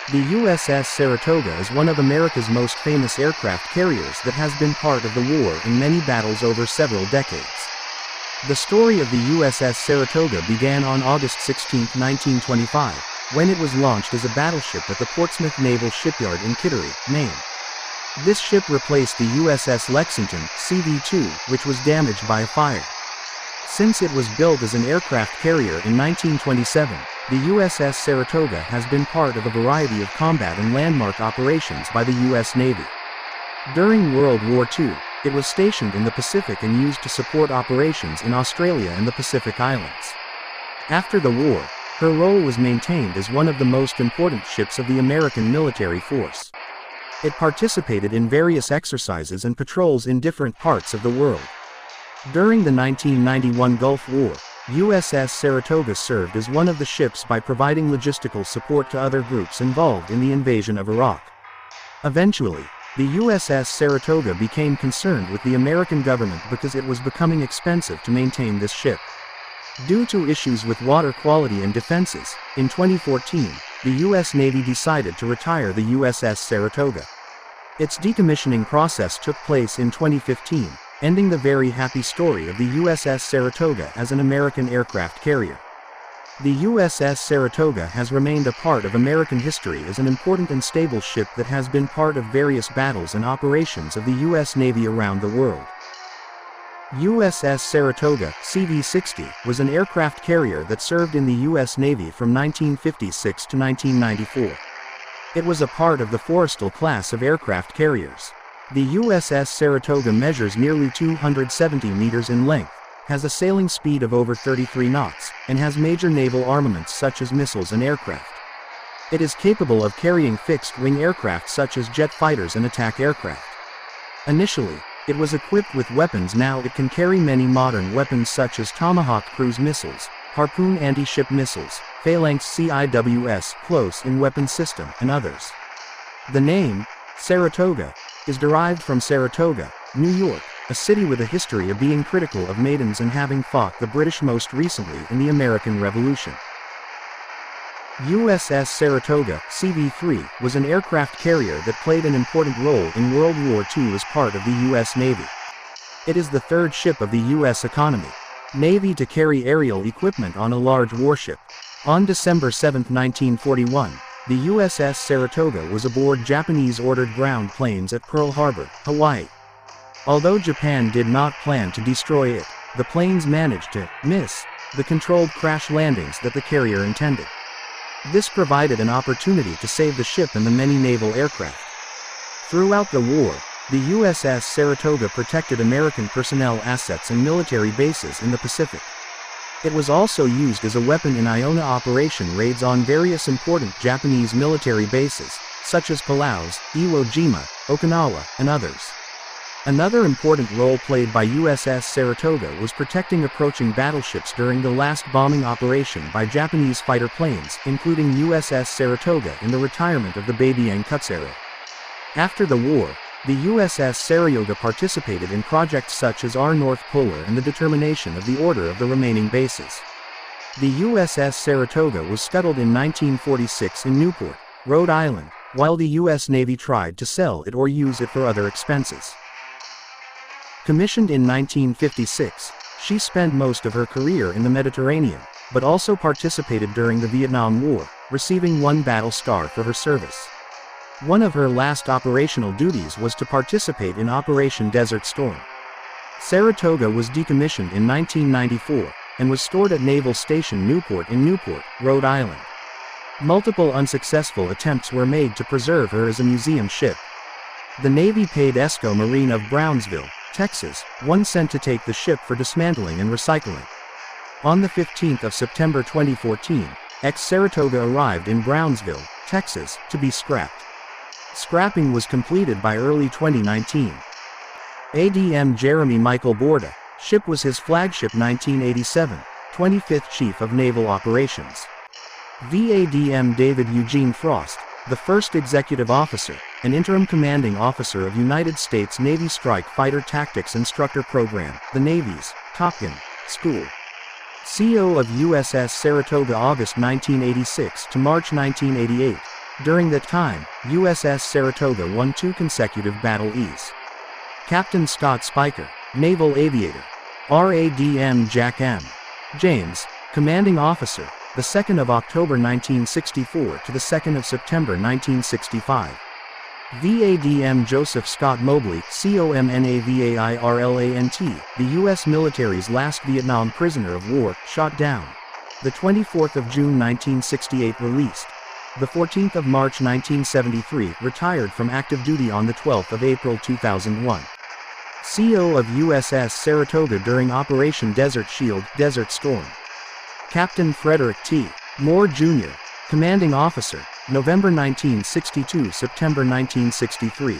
The USS Saratoga is one of America's most famous aircraft carriers that has been part of the war in many battles over several decades. The story of the USS Saratoga began on August 16, 1925, when it was launched as a battleship at the Portsmouth Naval Shipyard in Kittery, Maine. This ship replaced the USS Lexington, CV-2, which was damaged by a fire. Since it was built as an aircraft carrier in 1927, the USS Saratoga has been part of a variety of combat and landmark operations by the U.S. Navy. During World War II, it was stationed in the Pacific and used to support operations in Australia and the Pacific Islands. After the war, her role was maintained as one of the most important ships of the American military force. It participated in various exercises and patrols in different parts of the world. During the 1991 Gulf War, USS Saratoga served as one of the ships by providing logistical support to other groups involved in the invasion of Iraq. Eventually, the USS Saratoga became concerned with the American government because it was becoming expensive to maintain this ship. Due to issues with water quality and defenses, in 2014, the U.S. Navy decided to retire the USS Saratoga. Its decommissioning process took place in 2015, ending the very happy story of the USS Saratoga as an American aircraft carrier. The USS Saratoga has remained a part of American history as an important and stable ship that has been part of various battles and operations of the U.S. Navy around the world. USS Saratoga, CV-60, was an aircraft carrier that served in the U.S. Navy from 1956 to 1994. It was a part of the Forrestal class of aircraft carriers. The USS Saratoga measures nearly 270 meters in length, has a sailing speed of over 33 knots, and has major naval armaments such as missiles and aircraft. It is capable of carrying fixed-wing aircraft such as jet fighters and attack aircraft. Initially, it was equipped with weapons. Now it can carry many modern weapons such as Tomahawk cruise missiles, Harpoon anti-ship missiles, Phalanx CIWS close-in weapon system, and others. The name, Saratoga, is derived from Saratoga, New York, a city with a history of being critical of maidens and having fought the British most recently in the American Revolution. USS Saratoga, CV-3, was an aircraft carrier that played an important role in World War II as part of the U.S. Navy. It is the third ship of the U.S. economy Navy to carry aerial equipment on a large warship. On December 7, 1941, the USS Saratoga was aboard Japanese-ordered ground planes at Pearl Harbor, Hawaii. Although Japan did not plan to destroy it, the planes managed to miss the controlled crash landings that the carrier intended. This provided an opportunity to save the ship and the many naval aircraft. Throughout the war, the USS Saratoga protected American personnel assets and military bases in the Pacific. It was also used as a weapon in Iona operation raids on various important Japanese military bases, such as Palaus, Iwo Jima, Okinawa, and others. Another important role played by USS Saratoga was protecting approaching battleships during the last bombing operation by Japanese fighter planes, including USS Saratoga in the retirement of the Babyang Kutsero. After the war, the USS Saratoga participated in projects such as our North Polar and the determination of the order of the remaining bases. The USS Saratoga was scuttled in 1946 in Newport, Rhode Island, while the U.S. Navy tried to sell it or use it for other expenses. Commissioned in 1956, she spent most of her career in the Mediterranean, but also participated during the Vietnam War, receiving 1 battle star for her service. One of her last operational duties was to participate in Operation Desert Storm. Saratoga was decommissioned in 1994, and was stored at Naval Station Newport in Newport, Rhode Island. Multiple unsuccessful attempts were made to preserve her as a museum ship. The Navy paid ESCO Marine of Brownsville, Texas, 1 cent to take the ship for dismantling and recycling. On the 15th of September 2014, ex-Saratoga arrived in Brownsville, Texas, to be scrapped. Scrapping was completed by early 2019. ADM Jeremy Michael Borda, ship was his flagship 1987, 25th Chief of Naval Operations. VADM David Eugene Frost, the first Executive Officer, and Interim Commanding Officer of United States Navy Strike Fighter Tactics Instructor Program, the Navy's Top Gun School. CO of USS Saratoga August 1986 to March 1988, During that time, USS Saratoga won 2 consecutive battles. Captain Scott Spiker, Naval Aviator. RADM Jack M. James, Commanding Officer, the 2nd of October 1964 to the 2nd of September 1965. VADM Joseph Scott Mobley, COMNAVAIRLANT, the U.S. military's last Vietnam prisoner of war, shot down. The 24th of June 1968 released. The 14th of March 1973 retired from active duty on the 12th of April 2001. CO of USS Saratoga during Operation Desert Shield, Desert Storm. Captain Frederick T. Moore, Jr., Commanding Officer, November 1962–September 1963.